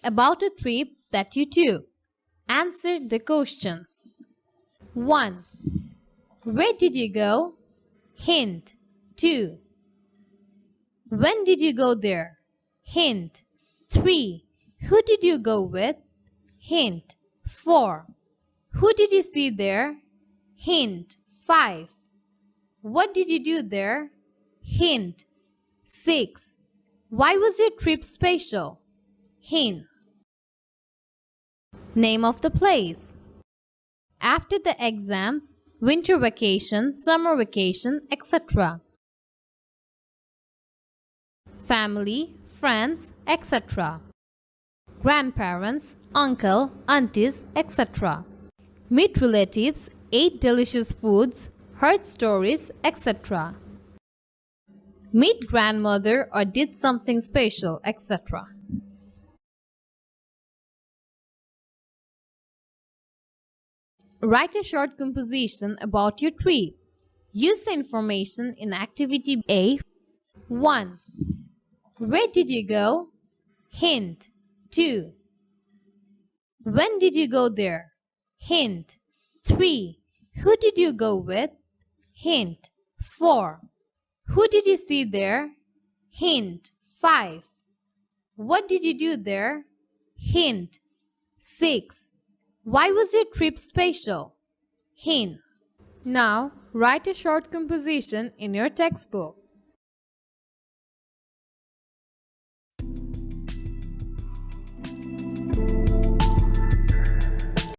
about a trip that you took. Answer the questions. 1. Where did you go? Hint. 2. When did you go there? Hint. 3. Who did you go with? Hint. 4. Who did you see there? Hint. 5. What did you do there? Hint. 6. Why was your trip special? Hint. Name of the place. After the exams, winter vacation, summer vacation, etc. Family, friends, etc. Grandparents, uncle, aunties, etc. Meet relatives, ate delicious foods, heard stories, etc. Meet grandmother or did something special, etc. Write a short composition about your trip. Use the information in activity A. 1. Where did you go? Hint. 2. When did you go there? Hint. 3. Who did you go with? Hint. 4. Who did you see there? Hint. 5. What did you do there? Hint. 6. Why was your trip special? Hint. Now, write a short composition in your textbook.